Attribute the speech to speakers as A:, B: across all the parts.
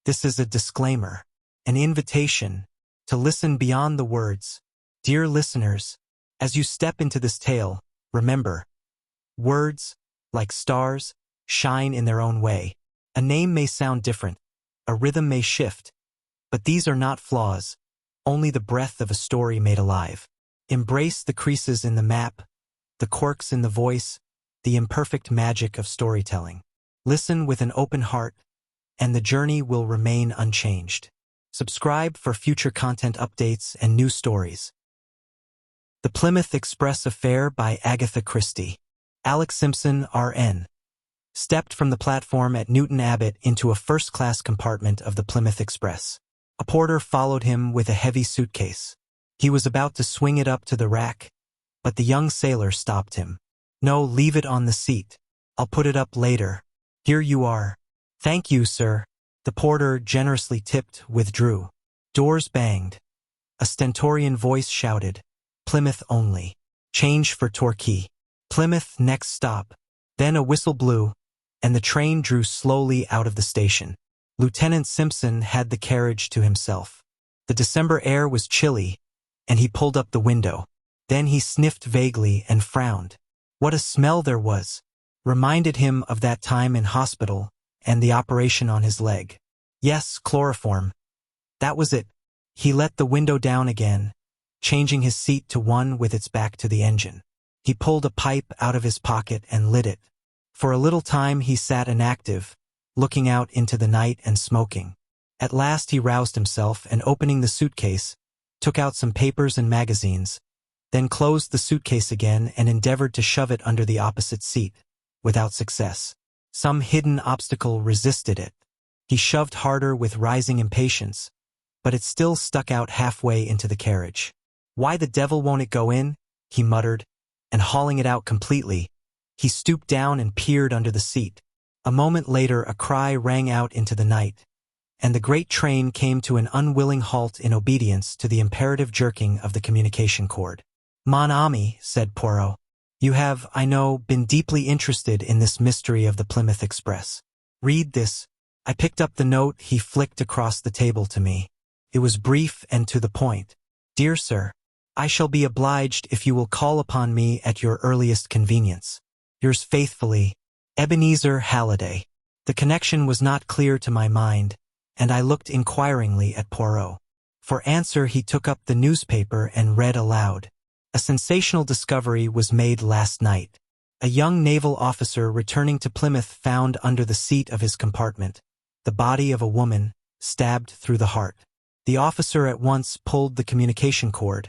A: This is a disclaimer, an invitation to listen beyond the words. Dear listeners, as you step into this tale, remember, words, like stars, shine in their own way. A name may sound different, a rhythm may shift, but these are not flaws, only the breath of a story made alive. Embrace the creases in the map, the quirks in the voice, the imperfect magic of storytelling. Listen with an open heart, and the journey will remain unchanged. Subscribe for future content updates and new stories. The Plymouth Express Affair by Agatha Christie. Alex Simpson, RN, stepped from the platform at Newton Abbot into a first-class compartment of the Plymouth Express. A porter followed him with a heavy suitcase. He was about to swing it up to the rack, but the young sailor stopped him. No, leave it on the seat. I'll put it up later. Here you are. Thank you, sir. The porter, generously tipped, withdrew. Doors banged. A stentorian voice shouted, Plymouth only. Change for Torquay. Plymouth next stop. Then a whistle blew, and the train drew slowly out of the station. Lieutenant Simpson had the carriage to himself. The December air was chilly, and he pulled up the window. Then he sniffed vaguely and frowned. What a smell there was! Reminded him of that time in hospital and the operation on his leg. Yes, chloroform. That was it. He let the window down again, changing his seat to one with its back to the engine. He pulled a pipe out of his pocket and lit it. For a little time he sat inactive, looking out into the night and smoking. At last he roused himself and, opening the suitcase, took out some papers and magazines, then closed the suitcase again and endeavored to shove it under the opposite seat, without success. Some hidden obstacle resisted it. He shoved harder with rising impatience, but it still stuck out halfway into the carriage. Why the devil won't it go in? He muttered, and hauling it out completely, he stooped down and peered under the seat. A moment later a cry rang out into the night, and the great train came to an unwilling halt in obedience to the imperative jerking of the communication cord. Mon ami, said Poirot, you have, I know, been deeply interested in this mystery of the Plymouth Express. Read this. I picked up the note he flicked across the table to me. It was brief and to the point. Dear sir, I shall be obliged if you will call upon me at your earliest convenience. Yours faithfully, Ebenezer Halliday. The connection was not clear to my mind, and I looked inquiringly at Poirot. For answer he took up the newspaper and read aloud. A sensational discovery was made last night. A young naval officer returning to Plymouth found under the seat of his compartment the body of a woman, stabbed through the heart. The officer at once pulled the communication cord,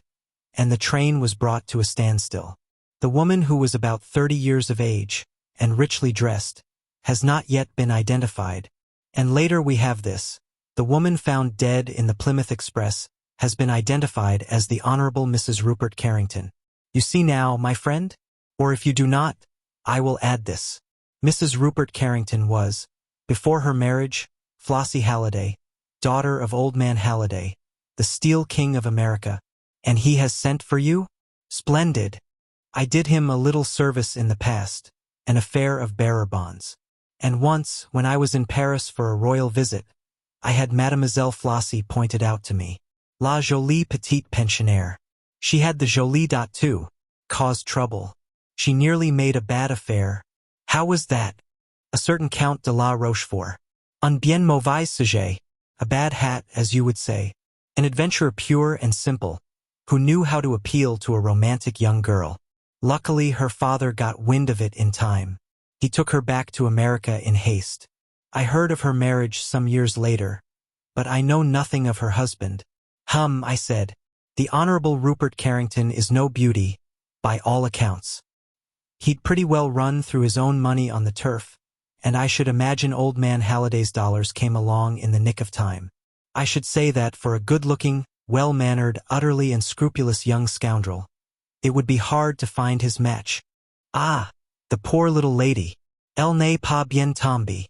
A: and the train was brought to a standstill. The woman, who was about 30 years of age and richly dressed, has not yet been identified. And later we have this. The woman found dead in the Plymouth Express has been identified as the Honorable Mrs. Rupert Carrington. You see now, my friend? Or if you do not, I will add this. Mrs. Rupert Carrington was, before her marriage, Flossie Halliday, daughter of Old Man Halliday, the Steel King of America. And he has sent for you? Splendid. I did him a little service in the past, an affair of bearer bonds. And once, when I was in Paris for a royal visit, I had Mademoiselle Flossie pointed out to me. La jolie petite pensionnaire. She had the jolie dot too. Caused trouble. She nearly made a bad affair. How was that? A certain Count de la Rochefort. Un bien mauvais sujet. A bad hat, as you would say. An adventurer pure and simple, who knew how to appeal to a romantic young girl. Luckily, her father got wind of it in time. He took her back to America in haste. I heard of her marriage some years later, but I know nothing of her husband. I said. The Honorable Rupert Carrington is no beauty, by all accounts. He'd pretty well run through his own money on the turf, and I should imagine Old Man Halliday's dollars came along in the nick of time. I should say that for a good-looking, well-mannered, utterly unscrupulous young scoundrel, it would be hard to find his match. Ah, the poor little lady. Elle n'est pas bien tombée.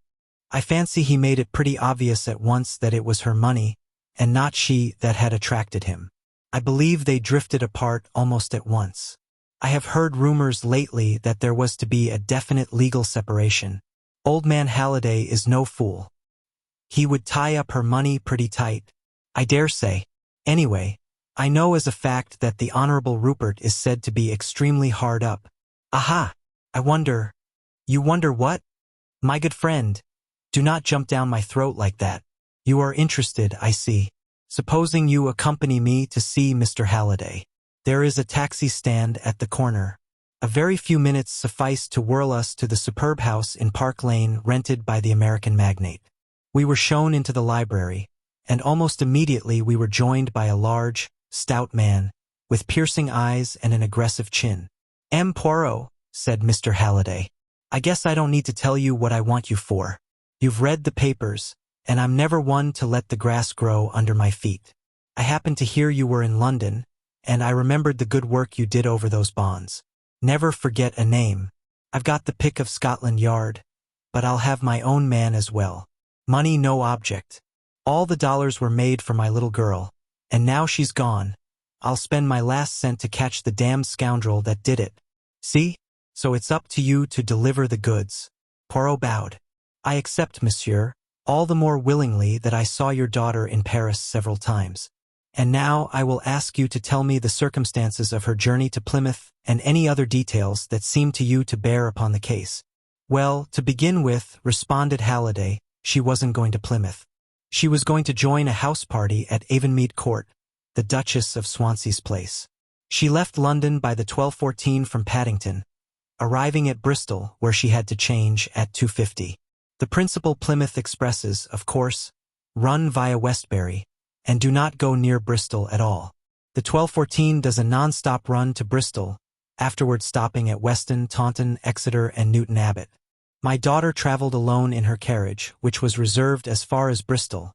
A: I fancy he made it pretty obvious at once that it was her money, and not she, that had attracted him. I believe they drifted apart almost at once. I have heard rumors lately that there was to be a definite legal separation. Old Man Halliday is no fool. He would tie up her money pretty tight. I dare say. Anyway, I know as a fact that the Honorable Rupert is said to be extremely hard up. Aha! I wonder. You wonder what? My good friend, do not jump down my throat like that. You are interested, I see. Supposing you accompany me to see Mr. Halliday. There is a taxi stand at the corner. A very few minutes sufficed to whirl us to the superb house in Park Lane rented by the American magnate. We were shown into the library, and almost immediately we were joined by a large, stout man, with piercing eyes and an aggressive chin. "M. Poirot," said Mr. Halliday. "I guess I don't need to tell you what I want you for. You've read the papers, and I'm never one to let the grass grow under my feet. I happened to hear you were in London, and I remembered the good work you did over those bonds. Never forget a name. I've got the pick of Scotland Yard, but I'll have my own man as well. Money no object. All the dollars were made for my little girl, and now she's gone. I'll spend my last cent to catch the damned scoundrel that did it. See? So it's up to you to deliver the goods." Poirot bowed. "I accept, monsieur, all the more willingly that I saw your daughter in Paris several times. And now I will ask you to tell me the circumstances of her journey to Plymouth and any other details that seem to you to bear upon the case." "Well, to begin with," responded Halliday, "she wasn't going to Plymouth. She was going to join a house party at Avonmead Court, the Duchess of Swansea's place. She left London by the 12:14 from Paddington, arriving at Bristol, where she had to change at 2:50. The principal Plymouth Expresses, of course, run via Westbury, and do not go near Bristol at all. The 12:14 does a non-stop run to Bristol, afterward stopping at Weston, Taunton, Exeter, and Newton Abbot. My daughter traveled alone in her carriage, which was reserved as far as Bristol,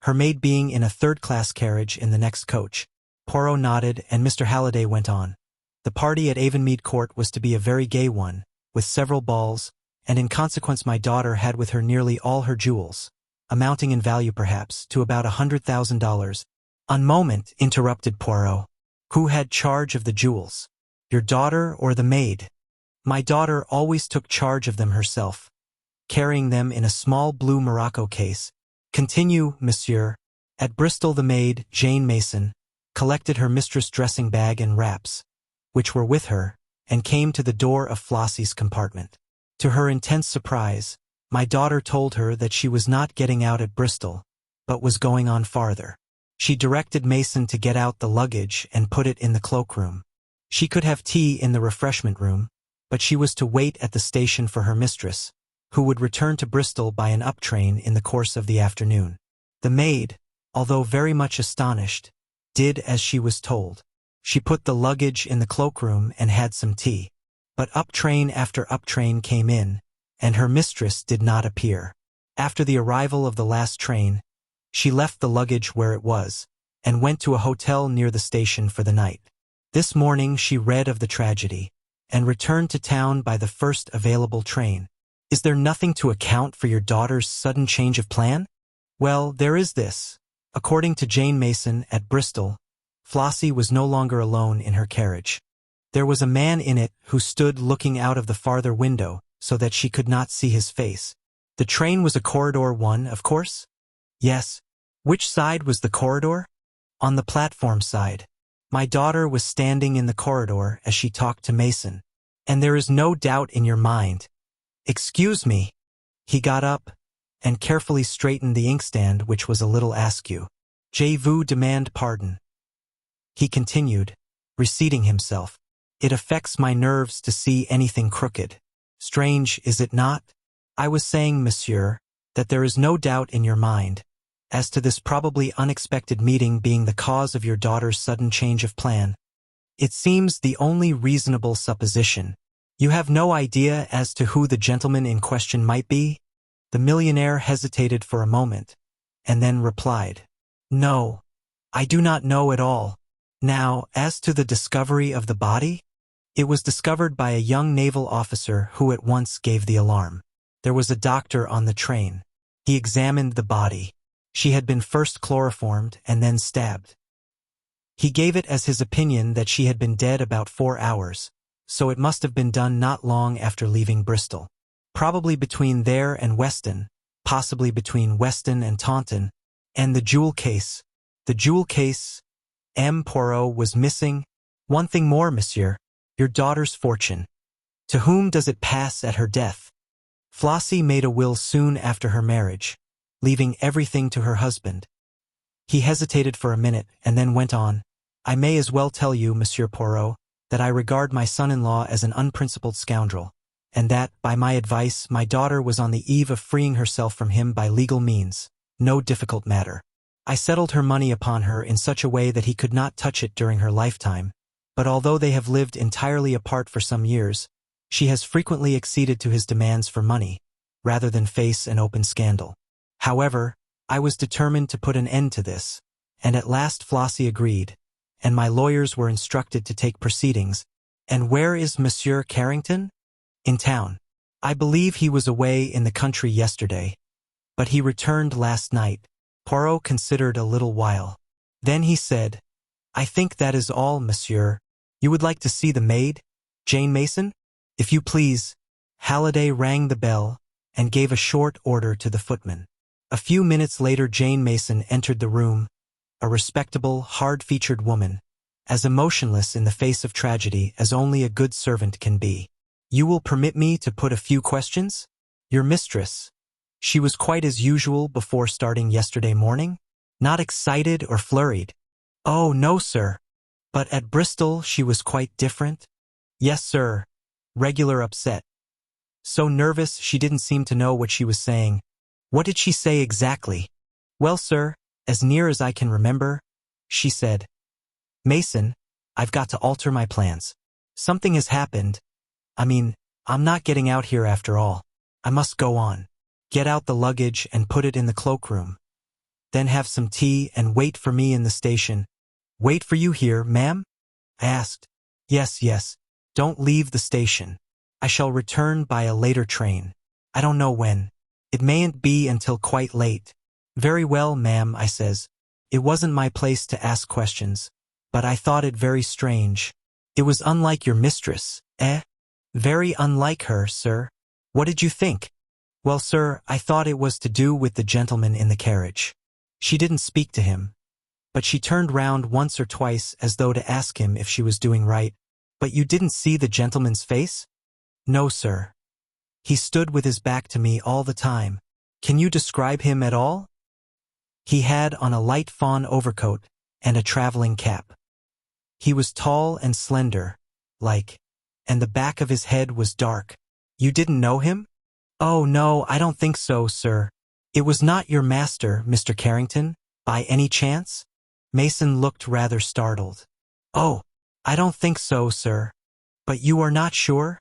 A: her maid being in a third-class carriage in the next coach." Poirot nodded, and Mr. Halliday went on. "The party at Avonmead Court was to be a very gay one, with several balls, and in consequence my daughter had with her nearly all her jewels, amounting in value perhaps to about $100,000. "A moment," interrupted Poirot. "Who had charge of the jewels? Your daughter or the maid?" "My daughter always took charge of them herself, carrying them in a small blue morocco case. Continue, monsieur." "At Bristol the maid, Jane Mason, collected her mistress' dressing bag and wraps, which were with her, and came to the door of Flossie's compartment. To her intense surprise, my daughter told her that she was not getting out at Bristol, but was going on farther. She directed Mason to get out the luggage and put it in the cloakroom. She could have tea in the refreshment room, but she was to wait at the station for her mistress, who would return to Bristol by an up train in the course of the afternoon. The maid, although very much astonished, did as she was told. She put the luggage in the cloakroom and had some tea. But up train after up train came in, and her mistress did not appear. After the arrival of the last train, she left the luggage where it was, and went to a hotel near the station for the night. This morning she read of the tragedy, and returned to town by the first available train. Is there nothing to account for your daughter's sudden change of plan? Well, there is this. According to Jane Mason at Bristol, Flossie was no longer alone in her carriage. There was a man in it who stood looking out of the farther window so that she could not see his face. The train was a corridor one, of course? Yes. Which side was the corridor? On the platform side. My daughter was standing in the corridor as she talked to Mason. And there is no doubt in your mind. Excuse me. He got up and carefully straightened the inkstand, which was a little askew. Je vous demande pardon. He continued, reseating himself. It affects my nerves to see anything crooked. Strange, is it not? I was saying, monsieur, that there is no doubt in your mind as to this probably unexpected meeting being the cause of your daughter's sudden change of plan. It seems the only reasonable supposition. You have no idea as to who the gentleman in question might be? The millionaire hesitated for a moment, and then replied, No, I do not know at all. Now, as to the discovery of the body? It was discovered by a young naval officer who at once gave the alarm. There was a doctor on the train. He examined the body. She had been first chloroformed and then stabbed. He gave it as his opinion that she had been dead about 4 hours, so it must have been done not long after leaving Bristol. Probably between there and Weston, possibly between Weston and Taunton, and the jewel case. The jewel case, M. Poirot was missing. One thing more, monsieur, your daughter's fortune. To whom does it pass at her death? Flossie made a will soon after her marriage, leaving everything to her husband. He hesitated for a minute and then went on. I may as well tell you, Monsieur Poirot, that I regard my son-in-law as an unprincipled scoundrel, and that, by my advice, my daughter was on the eve of freeing herself from him by legal means. No difficult matter. I settled her money upon her in such a way that he could not touch it during her lifetime, but although they have lived entirely apart for some years, she has frequently acceded to his demands for money, rather than face an open scandal. However, I was determined to put an end to this, and at last Flossie agreed, and my lawyers were instructed to take proceedings. And where is Monsieur Carrington? In town. I believe he was away in the country yesterday, but he returned last night. Poirot considered a little while. Then he said, I think that is all, monsieur. You would like to see the maid, Jane Mason? If you please. Halliday rang the bell and gave a short order to the footman. A few minutes later Jane Mason entered the room, a respectable, hard-featured woman, as emotionless in the face of tragedy as only a good servant can be. You will permit me to put a few questions? Your mistress. She was quite as usual before starting yesterday morning? Not excited or flurried? Oh, no, sir. But at Bristol she was quite different? Yes, sir. Regular upset. So nervous she didn't seem to know what she was saying. What did she say exactly? Well, sir, as near as I can remember, she said, Mason, I've got to alter my plans. Something has happened. I'm not getting out here after all. I must go on. Get out the luggage and put it in the cloakroom. Then have some tea and wait for me in the station. Wait for you here, ma'am? I asked. Yes. Don't leave the station. I shall return by a later train. I don't know when. It mayn't be until quite late. Very well, ma'am, I says. It wasn't my place to ask questions, but I thought it very strange. It was unlike your mistress, eh? Very unlike her, sir. What did you think? Well, sir, I thought it was to do with the gentleman in the carriage. She didn't speak to him, but she turned round once or twice as though to ask him if she was doing right. But you didn't see the gentleman's face? No, sir. He stood with his back to me all the time. Can you describe him at all? He had on a light fawn overcoat and a traveling cap. He was tall and slender, and the back of his head was dark. You didn't know him? Oh, no, I don't think so, sir. It was not your master, Mr. Carrington, by any chance? Mason looked rather startled. Oh, I don't think so, sir. But you are not sure?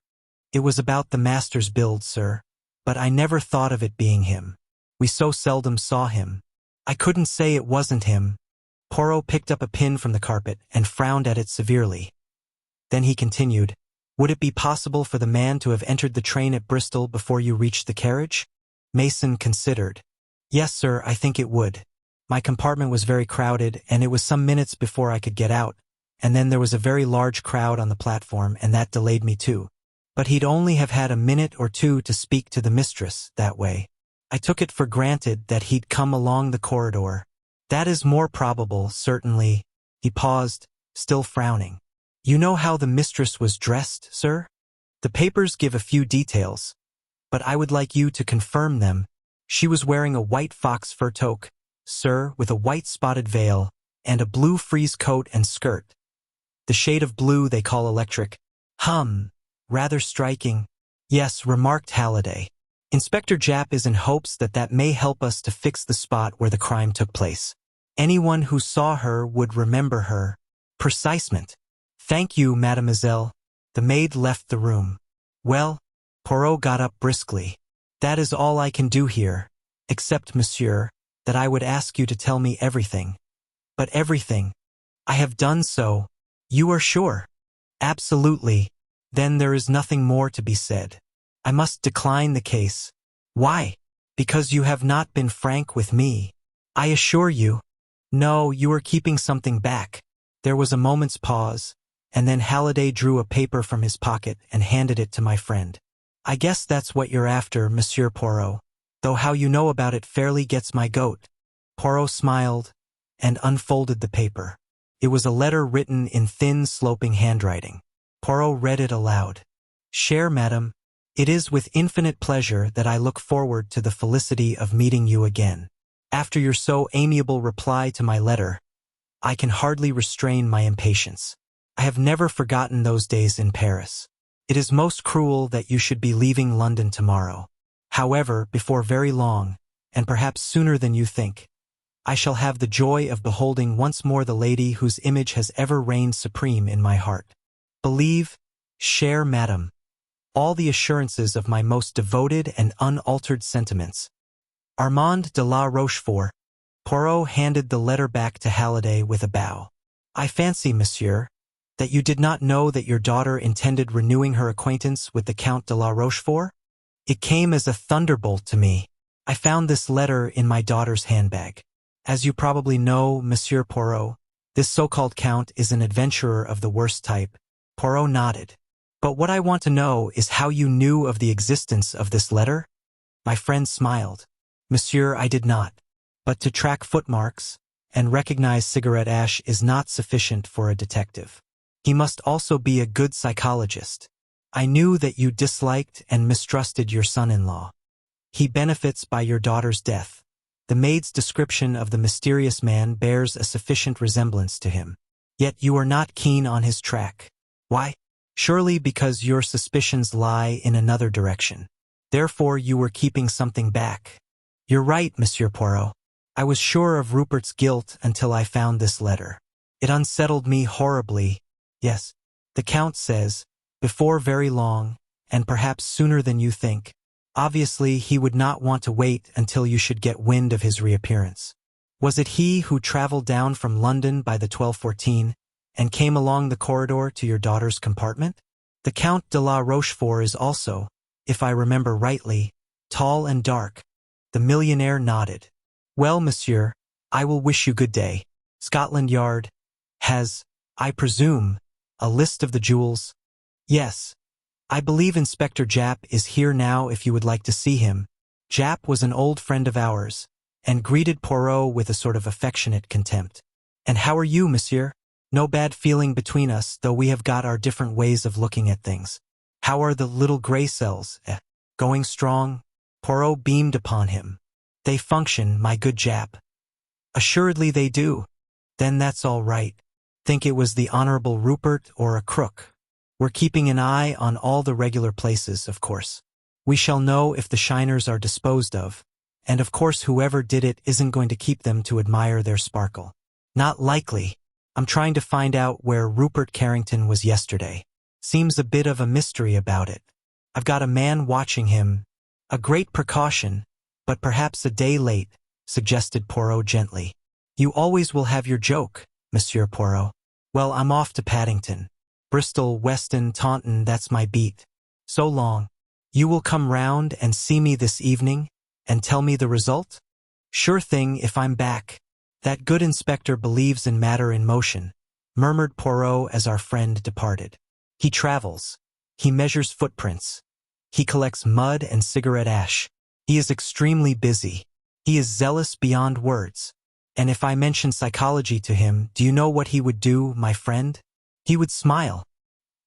A: It was about the master's build, sir, but I never thought of it being him. We so seldom saw him. I couldn't say it wasn't him. Poirot picked up a pin from the carpet and frowned at it severely. Then he continued, Would it be possible for the man to have entered the train at Bristol before you reached the carriage? Mason considered. Yes, sir, I think it would. My compartment was very crowded, and it was some minutes before I could get out, and then there was a very large crowd on the platform, and that delayed me too. But he'd only have had a minute or two to speak to the mistress that way. I took it for granted that he'd come along the corridor. That is more probable, certainly. He paused, still frowning. You know how the mistress was dressed, sir? The papers give a few details, but I would like you to confirm them. She was wearing a white fox fur toque, sir, with a white spotted veil, and a blue frieze coat and skirt. The shade of blue they call electric. Rather striking. Yes, remarked Halliday. Inspector Japp is in hopes that that may help us to fix the spot where the crime took place. Anyone who saw her would remember her. Precisement. Thank you, mademoiselle. The maid left the room. Well, Poirot got up briskly. That is all I can do here, except, monsieur, that I would ask you to tell me everything. But everything. I have done so. You are sure? Absolutely. Then there is nothing more to be said. I must decline the case. Why? Because you have not been frank with me. I assure you. No, you are keeping something back. There was a moment's pause, and then Halliday drew a paper from his pocket and handed it to my friend. I guess that's what you're after, Monsieur Poirot. though how you know about it fairly gets my goat." Poirot smiled and unfolded the paper. It was a letter written in thin, sloping handwriting. Poirot read it aloud. "Cher Madame, it is with infinite pleasure that I look forward to the felicity of meeting you again. After your so amiable reply to my letter, I can hardly restrain my impatience. I have never forgotten those days in Paris. It is most cruel that you should be leaving London tomorrow. However, before very long, and perhaps sooner than you think, I shall have the joy of beholding once more the lady whose image has ever reigned supreme in my heart. Believe, chère Madame, all the assurances of my most devoted and unaltered sentiments. Armand de la Rochefort." Poirot handed the letter back to Halliday with a bow. "I fancy, monsieur, that you did not know that your daughter intended renewing her acquaintance with the Count de la Rochefort? It came as a thunderbolt to me. I found this letter in my daughter's handbag. As you probably know, Monsieur Poirot, this so-called Count is an adventurer of the worst type." Poirot nodded. "But what I want to know is how you knew of the existence of this letter?" My friend smiled. "Monsieur, I did not. But to track footmarks and recognize cigarette ash is not sufficient for a detective. He must also be a good psychologist. I knew that you disliked and mistrusted your son-in-law. He benefits by your daughter's death. The maid's description of the mysterious man bears a sufficient resemblance to him. Yet you are not keen on his track. Why? Surely because your suspicions lie in another direction. Therefore you were keeping something back. You're right, Monsieur Poirot. I was sure of Rupert's guilt until I found this letter. It unsettled me horribly. Yes, the Count says, before very long, and perhaps sooner than you think. Obviously, he would not want to wait until you should get wind of his reappearance. Was it he who traveled down from London by the 12:14 and came along the corridor to your daughter's compartment? The Count de la Rochefort is also, if I remember rightly, tall and dark. The millionaire nodded. Well, monsieur, I will wish you good day. Scotland Yard has, I presume, a list of the jewels? Yes. I believe Inspector Japp is here now if you would like to see him. Japp was an old friend of ours, and greeted Poirot with a sort of affectionate contempt. And how are you, monsieur? No bad feeling between us, though we have got our different ways of looking at things. How are the little gray cells? Going strong? Poirot beamed upon him. They function, my good Japp. Assuredly they do. Then that's all right. Think it was the Honorable Rupert or a crook? We're keeping an eye on all the regular places, of course. We shall know if the shiners are disposed of, and of course whoever did it isn't going to keep them to admire their sparkle. Not likely. I'm trying to find out where Rupert Carrington was yesterday. Seems a bit of a mystery about it. I've got a man watching him. A great precaution, but perhaps a day late, suggested Poirot gently. You always will have your joke, Monsieur Poirot. Well, I'm off to Paddington. Bristol, Weston, Taunton, that's my beat. So long. You will come round and see me this evening, and tell me the result? Sure thing if I'm back. That good inspector believes in matter in motion, murmured Poirot as our friend departed. He travels. He measures footprints. He collects mud and cigarette ash. He is extremely busy. He is zealous beyond words. And if I mention psychology to him, do you know what he would do, my friend? He would smile.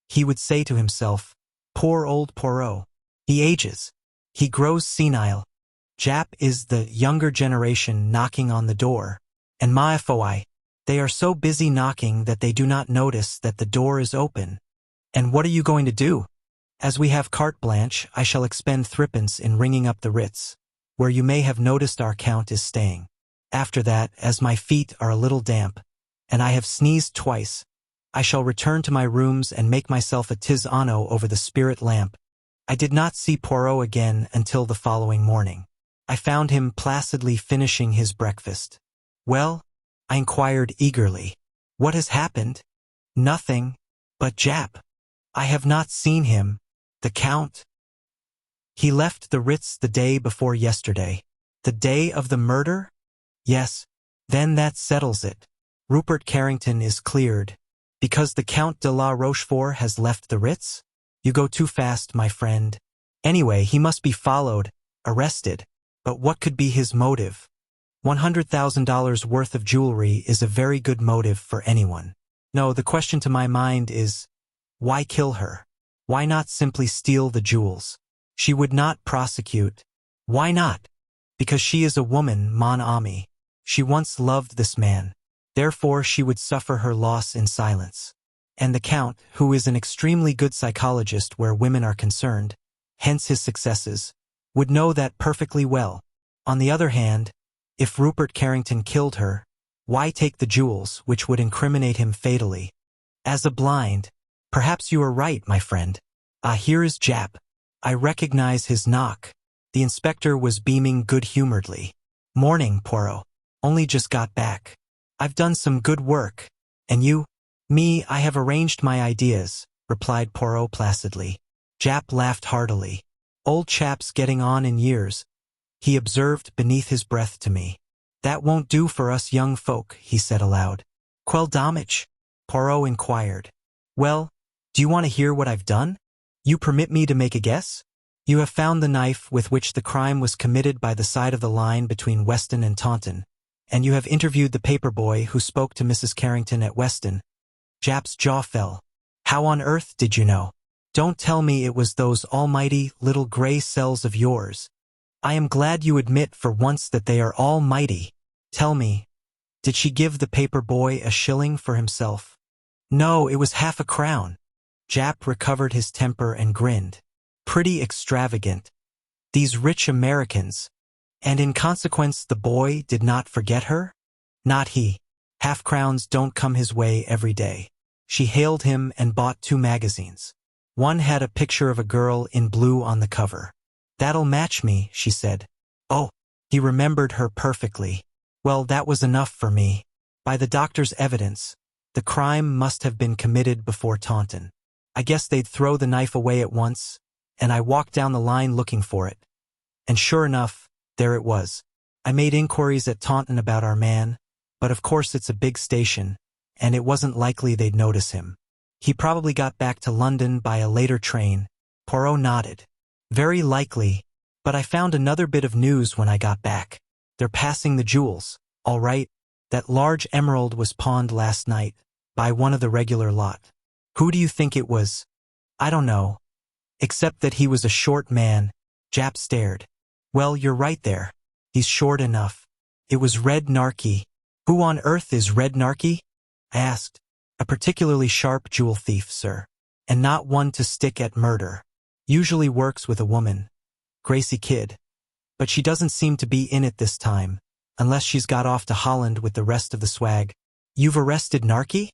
A: He would say to himself, poor old Poirot. He ages. He grows senile. Japp is the younger generation knocking on the door. And ma foi, they are so busy knocking that they do not notice that the door is open. And what are you going to do? As we have carte blanche, I shall expend threepence in ringing up the Ritz, where you may have noticed our Count is staying. After that, as my feet are a little damp, and I have sneezed twice, I shall return to my rooms and make myself a tisano over the spirit lamp. I did not see Poirot again until the following morning. I found him placidly finishing his breakfast. Well, I inquired eagerly. What has happened? Nothing. But Japp. I have not seen him. The Count. He left the Ritz the day before yesterday. The day of the murder? Yes. Then that settles it. Rupert Carrington is cleared. Because the Count de la Rochefort has left the Ritz? You go too fast, my friend. Anyway, he must be followed, arrested. But what could be his motive? $100,000 worth of jewelry is a very good motive for anyone. No, the question to my mind is, why kill her? Why not simply steal the jewels? She would not prosecute. Why not? Because she is a woman, mon ami. She once loved this man. Therefore she would suffer her loss in silence. And the Count, who is an extremely good psychologist where women are concerned, hence his successes, would know that perfectly well. On the other hand, if Rupert Carrington killed her, why take the jewels, which would incriminate him fatally? As a blind, perhaps you are right, my friend. Ah, here is Jap. I recognize his knock. The inspector was beaming good-humoredly. Morning, Poirot. Only just got back. I've done some good work. And you? Me, I have arranged my ideas, replied Poirot placidly. Jap laughed heartily. Old chap's getting on in years, he observed beneath his breath to me. That won't do for us young folk, he said aloud. Quel damage? Poirot inquired. Well, do you want to hear what I've done? You permit me to make a guess? You have found the knife with which the crime was committed by the side of the line between Weston and Taunton, and you have interviewed the paper boy who spoke to Mrs. Carrington at Weston. Jap's jaw fell. How on earth did you know? Don't tell me it was those almighty little gray cells of yours. I am glad you admit for once that they are almighty. Tell me, did she give the paper boy a shilling for himself? No, it was half a crown. Jap recovered his temper and grinned. Pretty extravagant. These rich Americans. And in consequence the boy did not forget her? Not he. Half-crowns don't come his way every day. She hailed him and bought 2 magazines. One had a picture of a girl in blue on the cover. That'll match me, she said. Oh, he remembered her perfectly. Well, that was enough for me. By the doctor's evidence, the crime must have been committed before Taunton. I guess they'd throw the knife away at once, and I walked down the line looking for it. And sure enough, there it was. I made inquiries at Taunton about our man, but of course it's a big station, and it wasn't likely they'd notice him. He probably got back to London by a later train. Poirot nodded. Very likely, but I found another bit of news when I got back. They're passing the jewels, all right. That large emerald was pawned last night, by one of the regular lot. Who do you think it was? I don't know. Except that he was a short man. Jap stared. Well, you're right there. He's short enough. It was Red Narky. Who on earth is Red Narky? I asked. A particularly sharp jewel thief, sir. And not one to stick at murder. Usually works with a woman. Gracie Kidd. But she doesn't seem to be in it this time, unless she's got off to Holland with the rest of the swag. You've arrested Narky?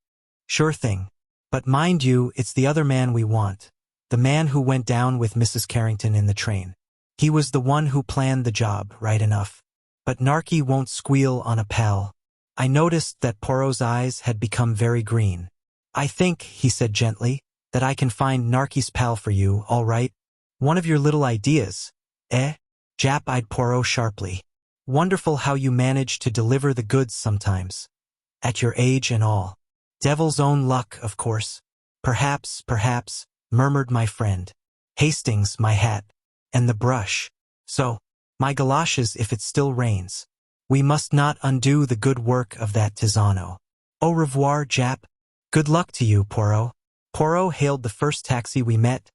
A: Sure thing. But mind you, it's the other man we want. The man who went down with Mrs. Carrington in the train. He was the one who planned the job, right enough. But Narky won't squeal on a pal. I noticed that Poirot's eyes had become very green. I think, he said gently, that I can find Narky's pal for you, all right? One of your little ideas, eh? Jap eyed Poirot sharply. Wonderful how you manage to deliver the goods sometimes. At your age and all. Devil's own luck, of course. Perhaps, murmured my friend. Hastings, my hat. And the brush. So, my galoshes if it still rains. We must not undo the good work of that Tisano. Au revoir, Jap. Good luck to you, Poirot. Poirot hailed the first taxi we met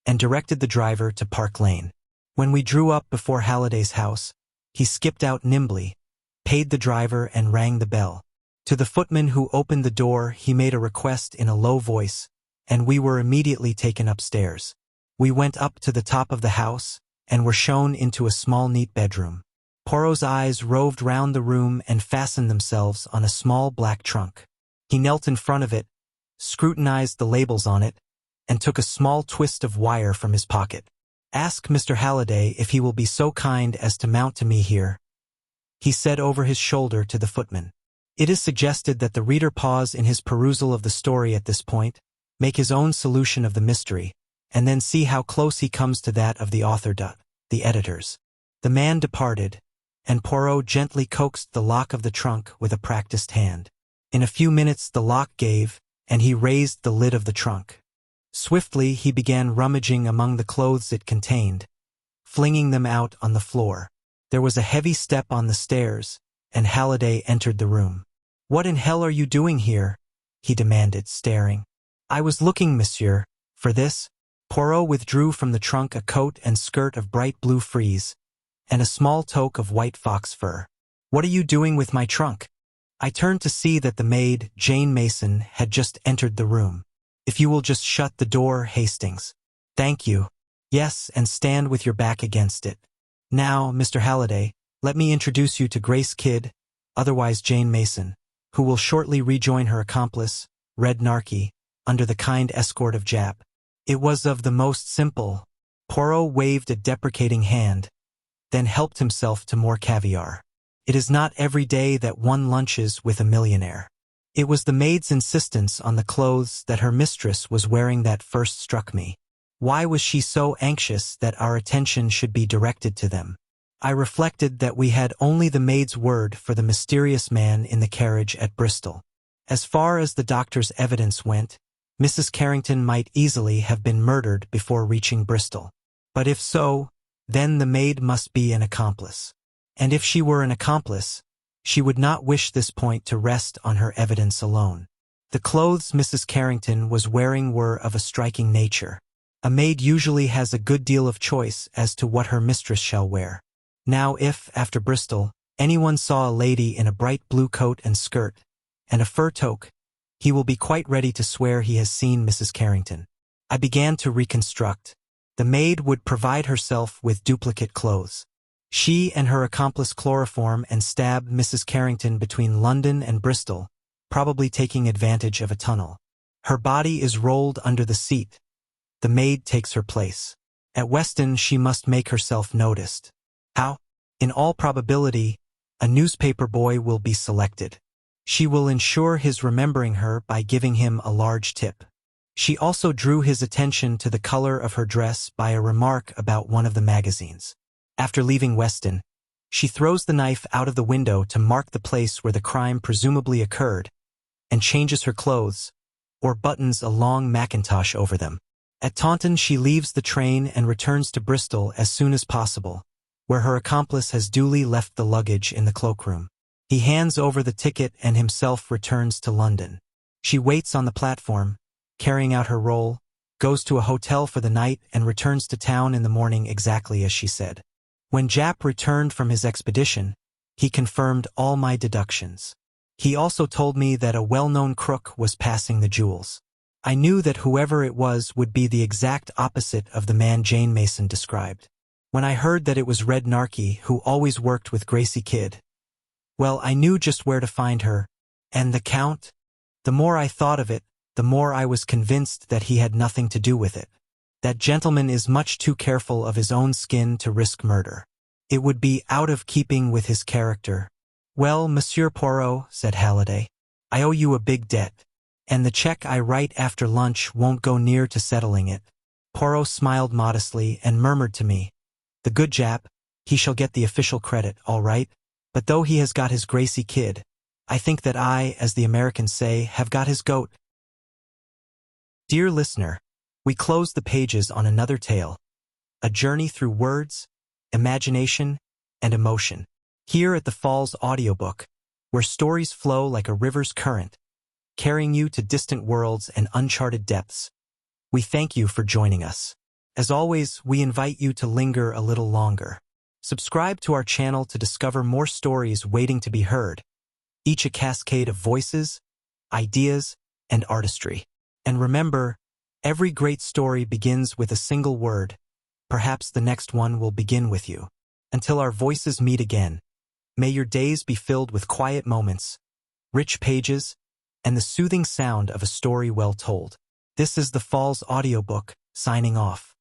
A: and directed the driver to Park Lane. When we drew up before Halliday's house, he skipped out nimbly, paid the driver and rang the bell. To the footman who opened the door he made a request in a low voice, and we were immediately taken upstairs. We went up to the top of the house and were shown into a small neat bedroom. Poirot's eyes roved round the room and fastened themselves on a small black trunk. He knelt in front of it, scrutinized the labels on it, and took a small twist of wire from his pocket. Ask Mr. Halliday if he will be so kind as to mount to me here, he said over his shoulder to the footman. It is suggested that the reader pause in his perusal of the story at this point, make his own solution of the mystery, and then see how close he comes to that of the author. The editors. The man departed, and Poirot gently coaxed the lock of the trunk with a practiced hand. In a few minutes the lock gave, and he raised the lid of the trunk. Swiftly he began rummaging among the clothes it contained, flinging them out on the floor. There was a heavy step on the stairs, and Halliday entered the room. "What in hell are you doing here?" he demanded, staring. "I was looking, monsieur, for this." Poirot withdrew from the trunk a coat and skirt of bright blue frieze, and a small toque of white fox fur. "What are you doing with my trunk?" I turned to see that the maid, Jane Mason, had just entered the room. "If you will just shut the door, Hastings." "Thank you." "Yes, and stand with your back against it. Now, Mr. Halliday, let me introduce you to Grace Kidd, otherwise Jane Mason, who will shortly rejoin her accomplice, Red Narky, under the kind escort of Jap." It was of the most simple. Poirot waved a deprecating hand, then helped himself to more caviar. It is not every day that one lunches with a millionaire. It was the maid's insistence on the clothes that her mistress was wearing that first struck me. Why was she so anxious that our attention should be directed to them? I reflected that we had only the maid's word for the mysterious man in the carriage at Bristol. As far as the doctor's evidence went, Mrs. Carrington might easily have been murdered before reaching Bristol. But if so, then the maid must be an accomplice. And if she were an accomplice, she would not wish this point to rest on her evidence alone. The clothes Mrs. Carrington was wearing were of a striking nature. A maid usually has a good deal of choice as to what her mistress shall wear. Now if, after Bristol, anyone saw a lady in a bright blue coat and skirt, and a fur toque, he will be quite ready to swear he has seen Mrs. Carrington. I began to reconstruct. The maid would provide herself with duplicate clothes. She and her accomplice chloroform and stab Mrs. Carrington between London and Bristol, probably taking advantage of a tunnel. Her body is rolled under the seat. The maid takes her place. At Weston she must make herself noticed. How? In all probability, a newspaper boy will be selected. She will ensure his remembering her by giving him a large tip. She also drew his attention to the color of her dress by a remark about one of the magazines. After leaving Weston, she throws the knife out of the window to mark the place where the crime presumably occurred, and changes her clothes, or buttons a long mackintosh over them. At Taunton she leaves the train and returns to Bristol as soon as possible, where her accomplice has duly left the luggage in the cloakroom. He hands over the ticket and himself returns to London. She waits on the platform, carrying out her role, goes to a hotel for the night and returns to town in the morning exactly as she said. When Jap returned from his expedition, he confirmed all my deductions. He also told me that a well-known crook was passing the jewels. I knew that whoever it was would be the exact opposite of the man Jane Mason described. When I heard that it was Red Narky who always worked with Gracie Kidd, well, I knew just where to find her. And the Count? The more I thought of it, the more I was convinced that he had nothing to do with it. That gentleman is much too careful of his own skin to risk murder. It would be out of keeping with his character. "Well, Monsieur Poirot," said Halliday, "I owe you a big debt, and the check I write after lunch won't go near to settling it." Poirot smiled modestly and murmured to me, "The good Jap, he shall get the official credit, all right, but though he has got his Gracie Kidd, I think that I, as the Americans say, have got his goat." Dear listener, we close the pages on another tale, a journey through words, imagination, and emotion. Here at the Falls Audiobook, where stories flow like a river's current, carrying you to distant worlds and uncharted depths. We thank you for joining us. As always, we invite you to linger a little longer. Subscribe to our channel to discover more stories waiting to be heard, each a cascade of voices, ideas, and artistry. And remember, every great story begins with a single word. Perhaps the next one will begin with you. Until our voices meet again, may your days be filled with quiet moments, rich pages, and the soothing sound of a story well told. This is the Falls Audiobook, signing off.